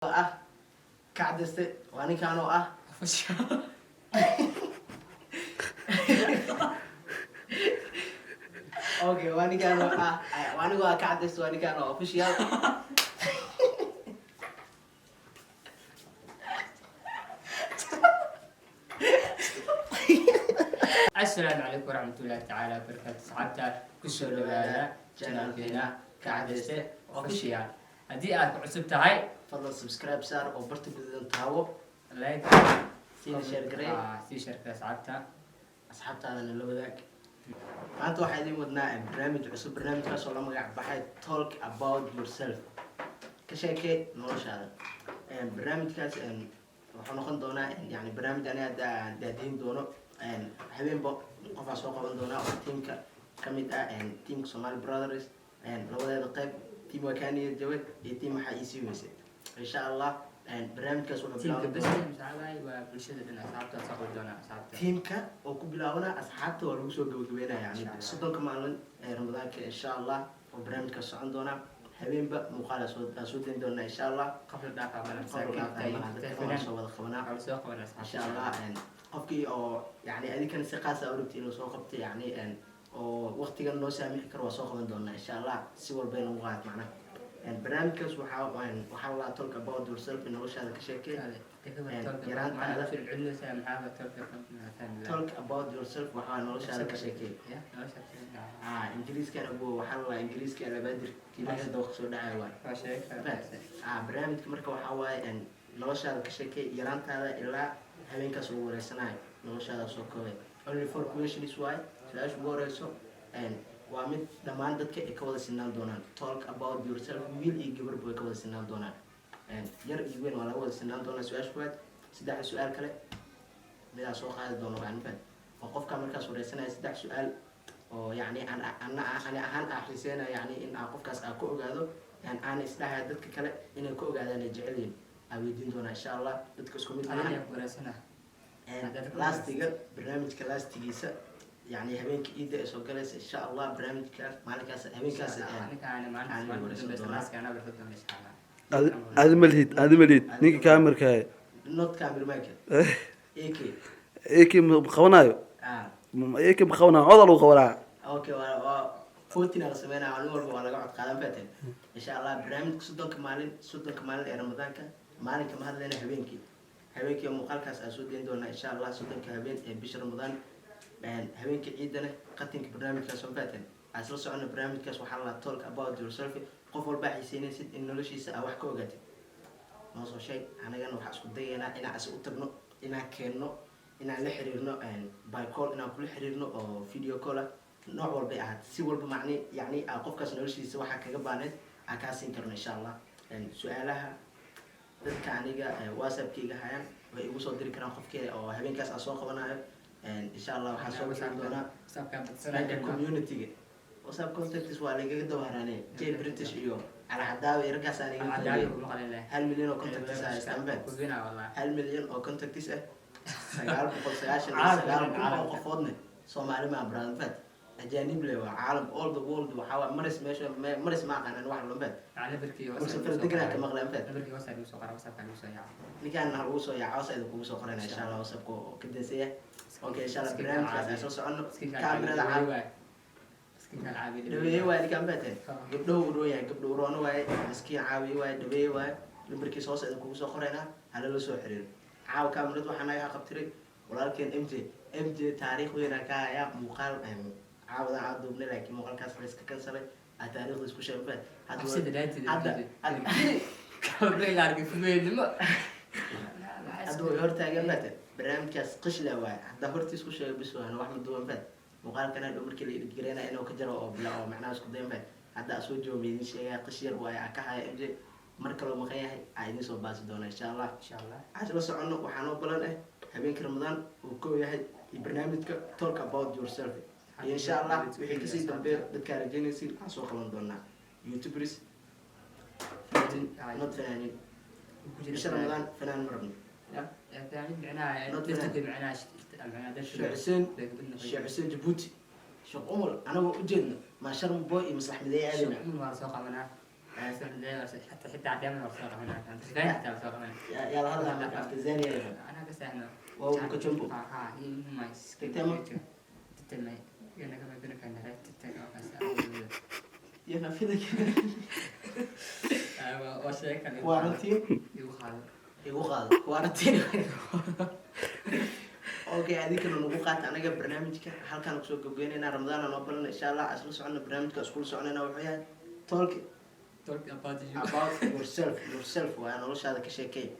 kacdiste waa ninkaan oo ah okay waa ninkaan oo ah anigu waa kacdiste waa ninkaan oo official السلام عليكم ورحمة الله تعالى وبركاته. صحابتا كسر لبادا channel كينا كعدسة official. هدي عصبت هاي fadlan subscribe saar oo barta gududan taawo لايك sina share garee سي شركة صحابتا asxaabtaadana la wadaag maanta waxaa idiin wadnaa barnaamij cusub barnaamijkaas oo la magac baxay talk about yourself ka sheekee noloshaada barnaamijkaas wuxuu noqon doonaa yani barnaamij aniga daadihin doono habeenba qofaa soo qaban doonaa oo tiimka kamid ah tiimka Somali Brothers labadeeda qayb tiim wakaniya jawad iyo tiim waxaa isii weysay insha Allah barnaamijkaas wuxuu تيم bilaaban بس doonaa مساعدة وبالشدة إن صحابتا صاحب دونا صحابتا tiimka oo ku bilaabana asxaabta waa lagu soo gabagabeynaya yani soddonka maalin ee ramadaanka insha Allah oo barnaamijka socon doona habeenba muuqaal soo dayn doona insha Allah قبل دافع ولا dadka soo wada qabanaa أو سوق ولا insha Allah qofkii oo yani adinkana si qaas ah u rabtay inuu soo qabto yani oo waqtigan noo saamixi karo waa soo qaban doona insha Allah si walba inuu qaad macnaha barnaamijkaas waxaa la talk about yourself noloshaada ka sheekee talk about yourself waxaa noloshaada ka sheekee ingiriiskana waxaa la ingiriiska labaadir kiilada wax soo dhacay waay barnaamijka marka waxaa waaye noloshaada ka sheekee yaraantaada ilaa habeenkaas lagu wareysanayo noloshaada soo koobay only for questions waay su-aasha ugu horeyso waa mid dhammaan dadka ay ka wada sinaan doonaan talk about yourself wiil iyo gabarba way ka wada sinaan doonaan yar iyo weyn waa laga wada sinaan doonaa su-aasha koowaad saddex su-aal kale midaa soo qaadi doono anfan oo qofka markaas wareysanaya saddex su-aal oo yani ani ahaan xiiseynaya yani in qofkaas ku ogaado aan isdhahay dadka kale inay ku ogaadaan ay jecel yihiin aan weydiin doonaa insha Allah dadka isku mid lastiga barnaamijka lastigiisa يعني هبينك إيدا إسوقلس إن شاء الله برنامج كاف مالك هبينك هذا ملهيد نيجي كاميرا كاي نوت كاميرا مايك إيكي بخونايو إيكي بخونا عضلوا خونا أوكي فوتنا رسمينا على نور ولا قعد قادم فاتن إن شاء الله برنامج سودون كمالين رمضان مالك ما هذا لنا هبينك يوم مقالك أسودين دونا إن شاء الله سودون كهبين بش رمضان habeenka ciidana qatinka barnaamijkaas oo faateen asla socona barnaamijkaas waxaa la talk about yourself qof walba xiiseynaysid in noloshiisa wax ka ogaatid ma soo sheeg anagana waxa isku dayeynaa inaan as u tagno inaan keenno inaan la xiriirno by call inaan kula xiriirno oo video call nooc walba ahayd si walba macni yani qofkaas noloshiisa waxa kaga baaneed aan ka siin karno insha Allah su'aalaha dadka aniga whatsapp-kayga hayaan way igu soo diri karaan qofkii oo habeenkaas aan soo qabanayo إن شاء الله وحاسوب سندونا community وساب contacts وعلى قد وهراني جي بريتش إيو على حداوي يرجع ساني هل مليون أو contacts استنبت هل مليون أو contacts سجال بقول سجاشن سجال بقول قفضنا سومالي ما براند فات أجانب له عالم all the world وحاول مرس ما كان واحد لمبات على بركي وسافر دقنا كمغلى فات بركي وسافر وسافر وسافر وسافر نكان نهروسو يا عاصي إذا كوسو قرنا إن شاء الله وسافكو كده سيا اوكي ان شاء الله برنامج كاس سو سعنو كاميرا العاب مسكين العابي دبي واي كان باتن gabdhow rooya gabdhow roona waay miskiin caawi waay dhabay waay lambarkii soo socda kugu soo qorayna hala la soo xiriir caaw kaamirad waxaan naga qabtiray walaalkeen MJ taariikh weyn ka haya muuqaal caawada aan duubnay laakiin muuqaalkaas la iska kansalay taariikhda isku sheegay hadda كابريل عارف فيلم hadda hortaagan baaten barnaamijkaas qishla waay hadda hortiis ku sheegay bis waan wax ma duwan baad muuqaalkana dhow markii la idgareena inuu ka jaro oo bilaa oo macnaha isku dayn baad hadda soo joomidin sheegay qish yar waay ka haya MJ marka loo maqan yahay idin soo baasi doona insha Allah la socono waxaan oo balan habeenka Ramadaan uu koo yahay barnaamijka talk about yourself insha Allah wixii ka sii dambeeyo dadka rajaynaysiin aan soo qaban doonaa YouTubers not fanaaniin إيش رمضان فنان مرمي يعني معناها تفتكر معناها شيخ حسين جيبوتي شيخ عمر أنا وجدنا ما شرم بوي مصلح مذيع علينا من واسوق معنا حتى عدامي ورسالة هناك أنت خلينا حتى ورسالة هناك يلا هذا أنا في زانية أنا بس إحنا وهو كتشوفه هي ما يس تتم تتم أنا كمان بينك عند هاي تتم بس يلا في ذلك وشيء كان كوارنتين يوخال كوارنتين اوكي هذيك انه نبغى قاعد انا جاب برنامجك هل كان سو غبغينينا رمضان انا بلن ان شاء الله اسلو سعنا برنامجك اسكول سعنا وحياه talk talk about you about yourself وانا وش هذا كشيء